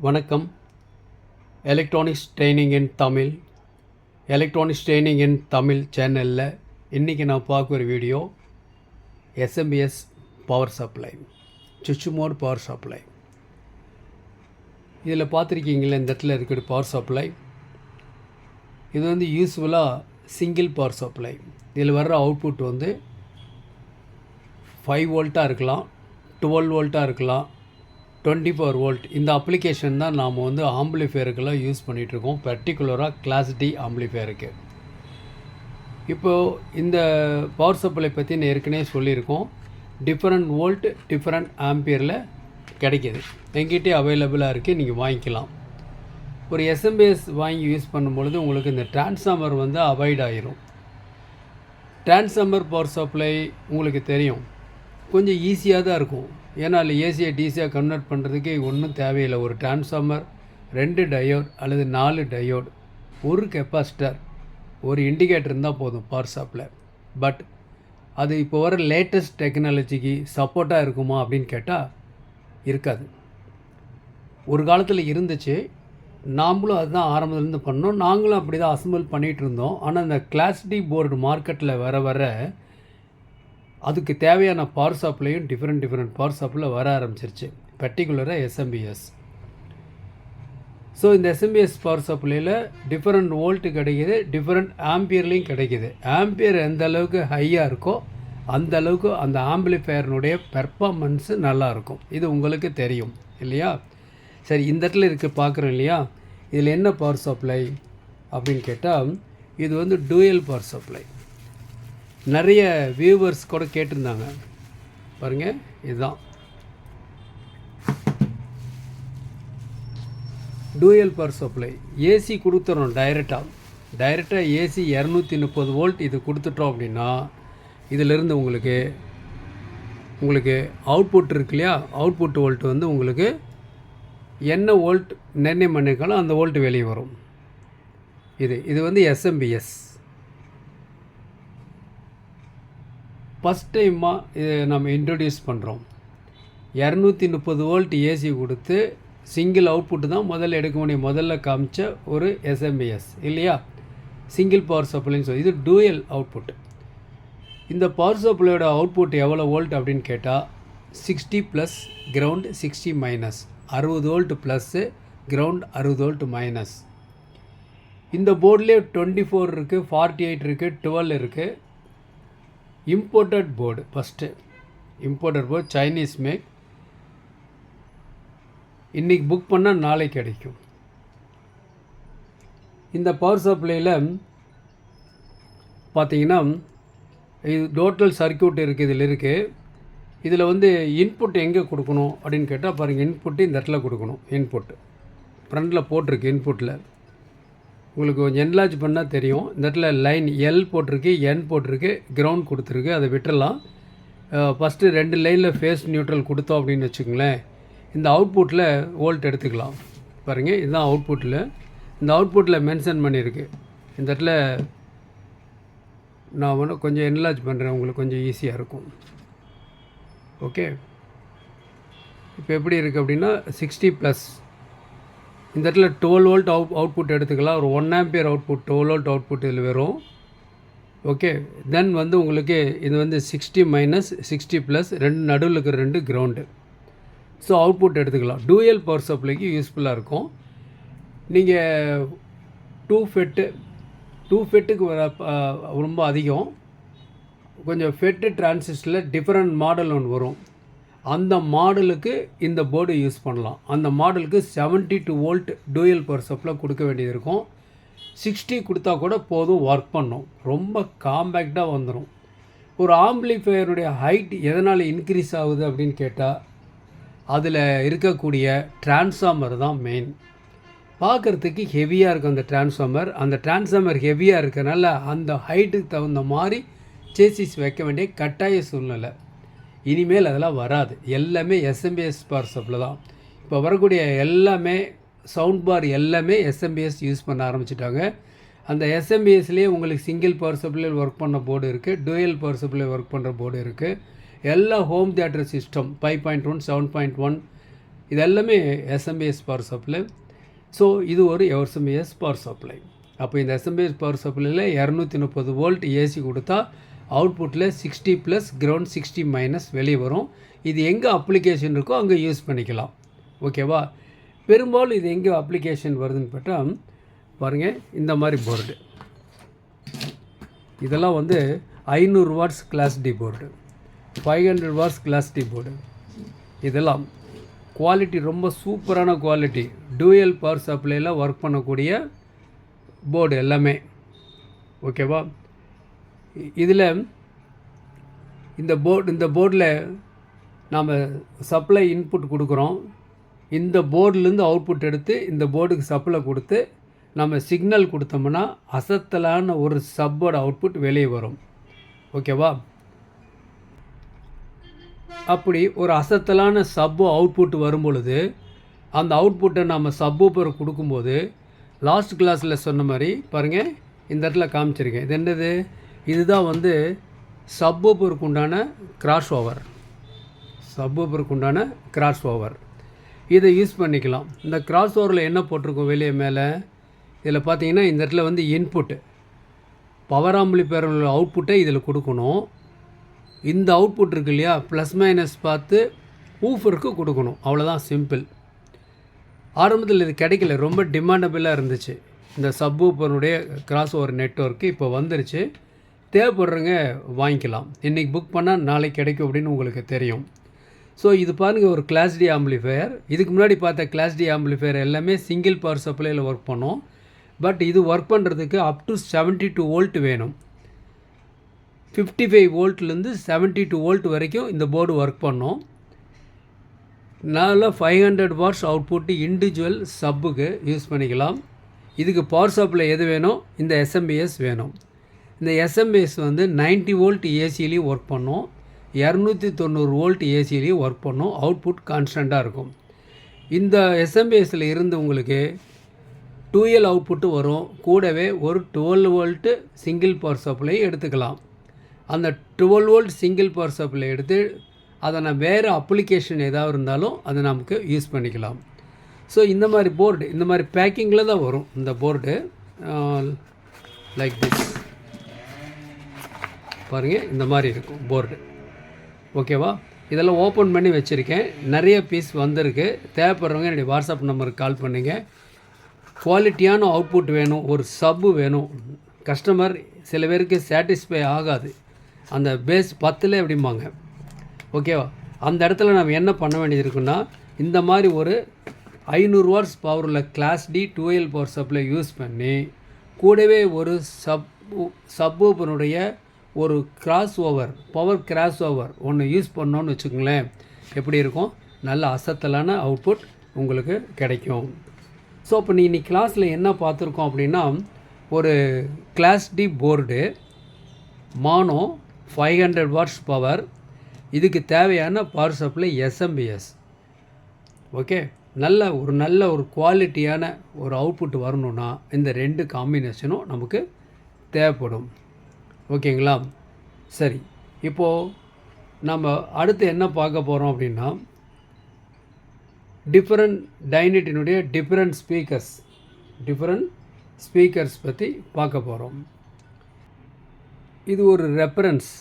வணக்கம். Electronics training இன் தமிழ் சேனலில் இன்றைக்கி நான் பார்க்குற வீடியோ எஸ்எம்பிஎஸ் பவர் சப்ளை, சுவிட்ச் மோட் பவர் சப்ளை. இதில் பார்த்துருக்கீங்களா, இந்த இடத்துல இருக்கிற பவர் சப்ளை இது வந்து யூஸ்ஃபுல்லாக சிங்கிள் பவர் சப்ளை. இதில் வர்ற அவுட்புட் வந்து 5 வோல்ட்டாக இருக்கலாம், 12 வோல்ட்டாக இருக்கலாம், 24 வோல்ட். இந்த அப்ளிகேஷன் தான் நாம் வந்து ஆம்பிளிஃபையருக்கெல்லாம் யூஸ் பண்ணிகிட்ருக்கோம், பர்டிகுலராக கிளாஸ் டி ஆம்பிளிஃபையருக்கு. இப்போது இந்த பவர் சப்ளை பற்றி நான் ஏற்கனவே சொல்லியிருக்கோம். டிஃப்ரெண்ட் வோல்ட் டிஃப்ரெண்ட் ஆம்பியரில் கிடைக்கிது, எங்கிட்டே அவைலபிளாக இருக்குது, நீங்கள் வாங்கிக்கலாம். ஒரு எஸ்எம்பிஎஸ் வாங்கி யூஸ் பண்ணும்பொழுது உங்களுக்கு இந்த டிரான்ஸ்ஃபார்மர் வந்து அவாய்ட் ஆகிரும். டிரான்ஸ்ஃபார்மர் பவர் சப்ளை உங்களுக்கு தெரியும், கொஞ்சம் ஈஸியாக தான் இருக்கும். ஏன்னா அதில் ஏசியை டிசியாக கன்வெர்ட் பண்ணுறதுக்கு ஒன்றும் தேவையில்லை. ஒரு டிரான்ஸ்ஃபார்மர், 2 டயோட் அல்லது 4 டயோட், ஒரு கெப்பாசிட்டர், ஒரு இண்டிகேட்டர் இருந்தால் போதும் பவர் சப்ளை. பட் அது இப்போ வர லேட்டஸ்ட் டெக்னாலஜிக்கு சப்போர்ட்டாக இருக்குமா அப்படின்னு கேட்டால் இருக்காது. ஒரு காலத்தில் இருந்துச்சு, நாம்ளும் அதுதான் ஆரம்பத்துலேருந்து பண்ணோம், நாங்களும் அப்படி தான் அசம்பிள் பண்ணிகிட்டு இருந்தோம். ஆனால் இந்த கிளாஸ் டி போர்டு மார்க்கெட்டில் வர அதுக்கு தேவையான பவர் சப்ளையும் டிஃப்ரெண்ட் பவர் சப்ளை வர ஆரம்பிச்சிருச்சு, பர்டிகுலராக எஸ்எம்பிஎஸ். ஸோ இந்த எஸ்எம்பிஎஸ் பவர் சப்ளையில் டிஃப்ரெண்ட் வோல்ட்டு கிடைக்கிது, டிஃப்ரெண்ட் ஆம்பியர்லேயும் கிடைக்கிது. ஆம்பியர் எந்த அளவுக்கு ஹையாக இருக்கோ அந்த அளவுக்கு அந்த ஆம்பிளிஃபையர்னுடைய பெர்ஃபார்மன்ஸு நல்லாயிருக்கும். இது உங்களுக்கு தெரியும் இல்லையா? சரி, இந்த இடத்துல இருக்க பார்க்குறோம் இல்லையா, இதில் என்ன பவர் சப்ளை அப்படின்னு கேட்டால் இது வந்து டூயல் பவர் சப்ளை. நிறைய வியூவர்ஸ் கூட கேட்டிருந்தாங்க பாருங்கள், இதுதான் டூயல் பவர் சப்ளை. ஏசி கொடுத்துறோம் டைரெக்டாக ஏசி 230 வோல்ட் இது கொடுத்துட்டோம் அப்படின்னா இதிலிருந்து உங்களுக்கு அவுட்புட் இருக்கு இல்லையா, அவுட்புட் வோல்ட் வந்து உங்களுக்கு என்ன வோல்ட் நிர்ணயம் பண்ணியிருக்காலும் அந்த வோல்ட் வெளியே வரும். இது வந்து எஸ்எம்பிஎஸ். ஃபஸ்ட் டைமாக இதை நம்ம இன்ட்ரடியூஸ் பண்ணுறோம். 230 வோல்ட் ஏசி கொடுத்து சிங்கிள் அவுட்புட்டு தான் முதல்ல எடுக்க முடியும், முதல்ல காமிச்ச ஒரு எஸ்எம்பிஎஸ் இல்லையா, சிங்கிள் பவர் சப்ளைன்னு சொல்லி. இது டூயல் அவுட்புட். இந்த பவர் சப்ளையோட அவுட்புட் எவ்வளோ வோல்ட் அப்படின்னு கேட்டால் 60 plus ground 60 minus, 60 volt plus ground 60 volt minus. இந்த போர்ட்லேயே 24 இருக்குது, 48 இருக்குது, 12 இருக்குது. Imported board, first imported board, Chinese make. இன்றைக்கி புக் பண்ணால் நாளைக்கு கிடைக்கும். இந்த பவர் சப்ளையில் பார்த்தீங்கன்னா இது டோட்டல் சர்க்யூட் இருக்குது, இதில் இருக்குது. இதில் வந்து இன்புட் எங்கே கொடுக்கணும் அப்படின்னு கேட்டால் பாருங்கள், இன்புட்டு இந்த இடத்துல கொடுக்கணும். இன்புட் ஃப்ரண்டில் போட்டிருக்கு, இன்புட்டில் உங்களுக்கு கொஞ்சம் என்லார்ஜ் பண்ணால் தெரியும். இந்த இடத்துல லைன் எல் போட்டிருக்கு, என் போட்டிருக்கு, கிரவுண்ட் கொடுத்துருக்கு, அதை விட்டுடலாம். ஃபஸ்ட்டு 2 லைனில் ஃபேஸ் நியூட்ரல் கொடுத்தோம் அப்படின்னு வச்சுக்கோங்களேன், இந்த அவுட்புட்டில் வோல்ட் எடுத்துக்கலாம். பாருங்கள், இதுதான் அவுட்புட்டில். இந்த அவுட்புட்டில் மென்ஷன் பண்ணியிருக்கு. இந்த இடத்துல நான் வந்து கொஞ்சம் என்லார்ஜ் பண்ணுறேன், உங்களுக்கு கொஞ்சம் ஈஸியாக இருக்கும். ஓகே, இப்போ எப்படி இருக்குது அப்படின்னா 60 ப்ளஸ். இந்த இடத்துல 12 வோல்ட் அவுட்புட் எடுத்துக்கலாம். ஒரு 1 ஆம்பியர் அவுட்புட், 12 வோல்ட் அவுட்புட் இதில் வரும். ஓகே, தென் வந்து உங்களுக்கு இது வந்து 60 மைனஸ் 60 ப்ளஸ், 2 நடுவில் இருக்கிற 2 கிரவுண்டு. ஸோ அவுட்புட் எடுத்துக்கலாம். டூயல் பவர் சப்ளைக்கு யூஸ்ஃபுல்லாக இருக்கும். நீங்கள் 2 ஃபெட்டுக்கு ரொம்ப அதிகம், கொஞ்சம் ஃபெட்டு டிரான்சிஸ்டரில் டிஃப்ரெண்ட் மாடல் ஒன்று வரும். அந்த மாடலுக்கு இந்த போர்டு யூஸ் பண்ணலாம். அந்த மாடலுக்கு 72 வோல்ட் டூயல் பவர் சப்ளை கொடுக்க வேண்டியது இருக்கும். 60 கொடுத்தா கூட போதும், ஒர்க் பண்ணும், ரொம்ப காம்பேக்டாக வந்துடும். ஒரு ஆம்பிளிஃபையருடைய ஹைட் எதனால் இன்க்ரீஸ் ஆகுது அப்படின்னு கேட்டால் அதில் இருக்கக்கூடிய டிரான்ஸ்ஃபார்மர் தான் மெயின். பார்க்குறதுக்கு ஹெவியாக இருக்கும் அந்த டிரான்ஸ்ஃபார்மர். அந்த டிரான்ஸ்ஃபார்மர் ஹெவியாக இருக்கனால அந்த ஹைட்டுக்கு தகுந்த மாதிரி சேசிஸ் வைக்க வேண்டிய கட்டாய சூழ்நிலை. இனிமேல் அதெல்லாம் வராது, எல்லாமே எஸ்எம்பிஎஸ் பவர் சப்ளை தான். இப்போ வரக்கூடிய எல்லாமே சவுண்ட் பார் எல்லாமே எஸ்எம்பிஎஸ் யூஸ் பண்ண ஆரம்பிச்சிட்டாங்க. அந்த எஸ்எம்பிஎஸ்லேயே உங்களுக்கு சிங்கிள் பவர் சப்ளை ஒர்க் பண்ண போர்டு இருக்குது, டூயல் பவர் சப்ளை ஒர்க் பண்ணுற போர்டு இருக்குது. எல்லா ஹோம் தியேட்டர் சிஸ்டம் 5.1, 7.1, இது எல்லாமே எஸ்எம்பிஎஸ் பவர் சப்ளை. ஸோ இது ஒரு எஸ்எம்பிஎஸ் பவர் சப்ளை. அப்போ இந்த எஸ்எம்பிஎஸ் பவர் சப்ளையில் 230 வோல்ட் ஏசி கொடுத்தா அவுட்புட்டில் 60 ப்ளஸ் கிரவுண்ட் 60 மைனஸ் வெளியே வரும். இது எங்கே அப்ளிகேஷன் இருக்கோ அங்கே யூஸ் பண்ணிக்கலாம். ஓகேவா? பெரும்பாலும் இது எங்கே அப்ளிகேஷன் வருதுன்னு பார்த்தா பாருங்கள், இந்த மாதிரி போர்டு இதெல்லாம் வந்து 500 watts class D board, 500 watts class D board. இதெல்லாம் குவாலிட்டி ரொம்ப சூப்பரான குவாலிட்டி, டூயல் பவர் சப்ளையில் ஒர்க் பண்ணக்கூடிய போர்டு எல்லாமே. ஓகேவா? இதில் இந்த போர்டில் நாம் சப்ளை இன்புட் கொடுக்குறோம். இந்த போர்டிலேருந்து அவுட்புட் எடுத்து இந்த போர்டுக்கு சப்ளை கொடுத்து நம்ம சிக்னல் கொடுத்தோம்னா அசத்தலான ஒரு சப்போட அவுட்புட் வெளியே வரும். ஓகேவா? அப்படி ஒரு அசத்தலான சப்பு அவுட்புட் வரும் பொழுது அந்த அவுட்புட்டை நம்ம சப்பூப்பர் கொடுக்கும்போது லாஸ்ட் கிளாஸில் சொன்ன மாதிரி பாருங்கள், இந்த இடத்துல காமிச்சிருக்கேன். இது என்னது? இதுதான் வந்து சப்பூப்பருக்கு உண்டான கிராஸ் ஓவர். சப்பூப்பருக்கு உண்டான கிராஸ் ஓவர் இதை யூஸ் பண்ணிக்கலாம். இந்த கிராஸ் ஓவரில் என்ன போட்டிருக்கோம் வெளியே மேலே? இதில் பார்த்தீங்கன்னா இந்த இடத்துல வந்து இன்புட்டு பவர் ஆம்பிளிஃபையரோட அவுட்புட்டை இதில் கொடுக்கணும். இந்த அவுட்புட் இருக்கு இல்லையா, ப்ளஸ் மைனஸ் பார்த்து ஊஃபருக்கு கொடுக்கணும். அவ்வளோதான், சிம்பிள். ஆரம்பத்தில் இது கிடைக்கல, ரொம்ப டிமாண்டபிளாக இருந்துச்சு இந்த சப்வூஃபருடைய கிராஸ் ஓவர் நெட்வொர்க்கு. இப்போ வந்துருச்சு, தேவைப்படுறவங்க வாங்கிக்கலாம். இன்றைக்கி புக் பண்ணால் நாளைக்கு கிடைக்கும் அப்படின்னு உங்களுக்கு தெரியும். ஸோ இது பாருங்கள், ஒரு கிளாஸ் டி ஆம்பிளிஃபையர். இதுக்கு முன்னாடி பார்த்த கிளாஸ் டி ஆம்பிளிஃபையர் எல்லாமே சிங்கிள் பவர் சப்ளையில் ஒர்க் பண்ணோம். பட் இது ஒர்க் பண்ணுறதுக்கு அப் டு 72 வோல்ட் வேணும். 55 வோல்ட்லேருந்து 72 வோல்ட் வரைக்கும் இந்த போர்டு ஒர்க் பண்ணோம். நல்லா 500 வாட்ஸ் அவுட்புட்டு இண்டிவிஜுவல் சப்புக்கு யூஸ் பண்ணிக்கலாம். இதுக்கு பவர் சப்ளை எது வேணும்? இந்த எஸ்எம்பிஎஸ் வேணும். இந்த எஸ்எம்பிஎஸ் வந்து 90 வோல்ட் ஏசிலையும் ஒர்க் பண்ணோம், 290 வோல்ட் ஏசிலையும் ஒர்க் பண்ணோம். அவுட்புட் கான்ஸ்டண்ட்டாக இருக்கும். இந்த எஸ்எம்பிஎஸில் இருந்து உங்களுக்கு 2L அவுட்புட்டு வரும். கூடவே ஒரு 12 வோல்ட்டு சிங்கிள் பவர் சப்ளை எடுத்துக்கலாம். அந்த 12 வோல்ட் சிங்கிள் பவர் சப்ளை எடுத்து அதை நான் வேறு அப்ளிகேஷன் ஏதாவது இருந்தாலும் அதை நமக்கு யூஸ் பண்ணிக்கலாம். ஸோ இந்த மாதிரி போர்டு இந்த மாதிரி பேக்கிங்கில் தான் வரும். இந்த போர்டு லைக் திஸ் பாருங்கள், இந்த மாதிரி இருக்கும் போர்டு. ஓகேவா? இதெல்லாம் ஓப்பன் பண்ணி வச்சுருக்கேன். நிறைய பீஸ் வந்திருக்கு. தேவைப்படுறவங்க என்னுடைய வாட்ஸ்அப் நம்பருக்கு கால் பண்ணுங்க. குவாலிட்டியான அவுட்புட் வேணும், ஒரு சப்பு வேணும். கஸ்டமர் சில பேருக்கு சாட்டிஸ்ஃபை ஆகாது, அந்த பேஸ் 10ல் எப்படிம்பாங்க. ஓகேவா? அந்த இடத்துல நம்ம என்ன பண்ண வேண்டியது இருக்குன்னா, இந்த மாதிரி ஒரு 500 வாட்ஸ் பவரில் class D 2L power supply use பண்ணி கூடவே ஒரு சப்பூப்பனுடைய ஒரு cross over, power cross over ஒன்று யூஸ் பண்ணோன்னு வச்சுக்கோங்களேன். எப்படி இருக்கும்? நல்ல அசத்தலான அவுட்புட் உங்களுக்கு கிடைக்கும். ஸோ இப்போ இன்னைக்கு கிளாஸில் என்ன பார்த்துருக்கோம் அப்படின்னா, ஒரு class D board mono 500 watts power, இதுக்கு தேவையான பவர் சப்ளை எஸ்எம்பிஎஸ். ஓகே, நல்ல ஒரு குவாலிட்டியான ஒரு அவுட்புட் வரணுன்னா இந்த 2 காம்பினேஷனும் நமக்கு தேவைப்படும். ஓகேங்களா? சரி, இப்போது நம்ம அடுத்து என்ன பார்க்க போகிறோம் அப்படின்னா, டிஃப்ரெண்ட் டைனட்டினுடைய டிஃப்ரெண்ட் ஸ்பீக்கர்ஸ் பற்றி பார்க்க போகிறோம். இது ஒரு ரெஃபரன்ஸ்.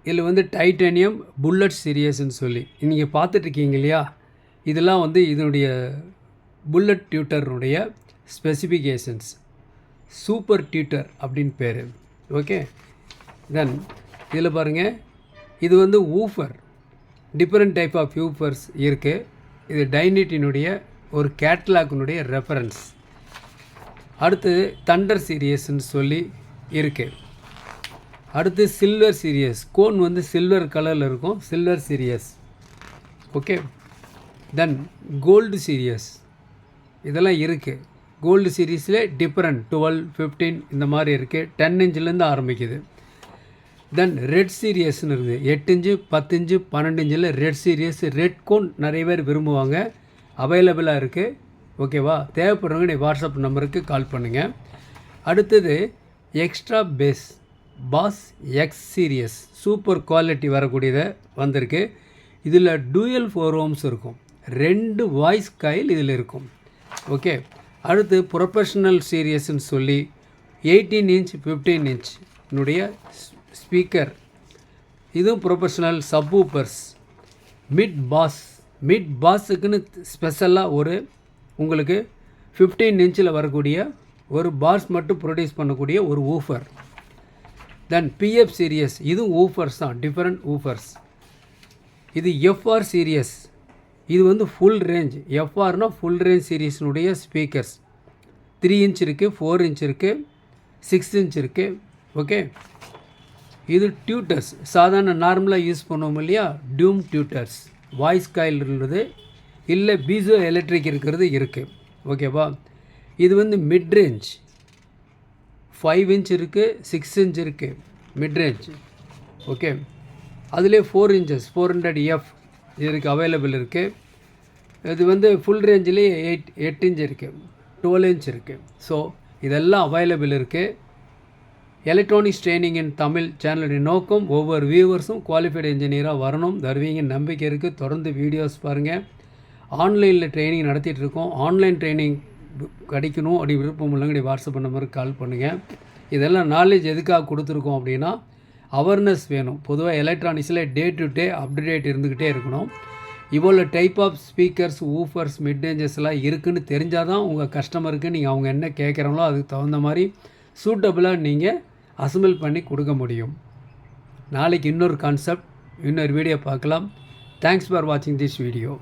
இதில் வந்து டைட்டானியம் புல்லட் சீரியஸ்ன்னு சொல்லி நீங்கள் பார்த்துட்ருக்கீங்க இல்லையா, இதெல்லாம் வந்து இதனுடைய புல்லட் டியூட்டருடைய ஸ்பெசிஃபிகேஷன்ஸ். சூப்பர் டியூட்டர் அப்படின்னு பேர். ஓகே, தென் இதில் பாருங்கள், இது வந்து woofer, different type of woofers இருக்குது. இது டைனட்டினுடைய ஒரு கேட்லாக்னுடைய ரெஃபரன்ஸ். அடுத்து தண்டர் சீரியஸ்ன்னு சொல்லி இருக்குது. அடுத்து சில்வர் சீரியஸ், கோன் வந்து சில்வர் கலரில் இருக்கும், சில்வர் சீரியஸ். ஓகே, தென் கோல்டு சீரியஸ் இதெல்லாம் இருக்குது. கோல்டு சீரீஸில் டிஃப்ரெண்ட் 12, 15 இந்த மாதிரி இருக்குது. 10 இன்ச்சிலேருந்து ஆரம்பிக்குது. தென் ரெட் சீரியஸ்னு இருக்குது. 8 இன்ச்சு, 10 இன்ச்சு, 12 இன்ச்சில் ரெட் சீரியஸ். ரெட் கோன் நிறைய பேர் விரும்புவாங்க, அவைலபிளாக இருக்குது. ஓகேவா? தேவைப்படுறவங்க நீ வாட்ஸ்அப் நம்பருக்கு கால் பண்ணுங்கள். அடுத்தது extra bass X series, super quality வரக்கூடியதை வந்திருக்கு. இதில் டூயல் 4 ohms இருக்கும், 2 வாய்ஸ் காயில் இதில் இருக்கும். ஓகே, அடுத்து ப்ரொஃபஷ்னல் சீரியஸ்ன்னு சொல்லி 18 inch 15 inch ஸ்பீக்கர். இதுவும் ப்ரொஃபஷ்னல். சப்வூஃபர்ஸ், மிட் பாஸுக்குன்னு ஸ்பெஷலாக உங்களுக்கு 15 inchல வரக்கூடிய ஒரு பாஸ் மட்டும் ப்ரொடியூஸ் பண்ணக்கூடிய ஒரு ஊஃபர். தென் பிஎஃப் சீரியஸ், இதுவும் ஊஃபர்ஸ் தான், டிஃப்ரெண்ட் ஊஃபர்ஸ். இது எஃப்ஆர் சீரியஸ், இது ஃபுல் ரேஞ்ச். எஃப்ஆர்னா ஃபுல் ரேஞ்ச் சீரியஸ்னுடைய ஸ்பீக்கர்ஸ். 3 inch இருக்குது, 4 inch இருக்குது, 6 inch இருக்குது. ஓகே, இது டியூட்டர்ஸ், சாதாரண நார்மலாக யூஸ் பண்ணுவோம் இல்லையா, டியூம் டியூட்டர்ஸ். வாய்ஸ் காயில் இருந்தது இல்லை, பீசோ எலக்ட்ரிக் இருக்கிறது இருக்குது. ஓகேவா, இது மிட் ரேஞ்ச். 5 inch இருக்குது, 6 inch இருக்குது, மிட் ரேஞ்ச். ஓகே, அதிலே 4 inches 400F இதுக்கு அவைலபிள் இருக்குது. இது ஃபுல் ரேஞ்சிலே 8 inch இருக்குது, 12 inch இருக்குது. ஸோ இதெல்லாம் அவைலபிள் இருக்குது. எலக்ட்ரானிக்ஸ் ட்ரைனிங் இன் தமிழ் சேனலுடைய நோக்கம் ஒவ்வொரு வியூவர்ஸும் குவாலிஃபைடு இன்ஜினியராக வரணும், தருவீங்கன்னு நம்பிக்கை இருக்குது. தொடர்ந்து வீடியோஸ் பாருங்கள். ஆன்லைனில் ட்ரைனிங் நடத்திட்டுருக்கோம். ஆன்லைன் ட்ரைனிங் கிடைக்கணும் அப்படி விருப்பம் இல்லைங்க, வாட்ஸ்அப் நம்பருக்கு கால் பண்ணுங்கள். இதெல்லாம் நாலேஜ் எதுக்காக கொடுத்துருக்கோம் அப்படின்னா, அவேர்னஸ் வேணும். பொதுவாக எலக்ட்ரானிக்ஸில் டே டு டே அப்டேட் இருந்துக்கிட்டே இருக்கணும். இவ்வளோ type of speakers, woofers, mid ரேஞ்சஸ்லாம் இருக்குதுன்னு தெரிஞ்சால் தான் உங்கள் கஸ்டமருக்கு நீங்கள் அவங்க என்ன கேட்குறாங்களோ அதுக்கு தகுந்த மாதிரி சூட்டபுளாக நீங்கள் அசம்பிள் பண்ணி கொடுக்க முடியும். நாளைக்கு இன்னொரு கான்செப்ட், இன்னொரு வீடியோ பார்க்கலாம். தேங்க்ஸ் ஃபார் வாட்சிங் திஸ் வீடியோ.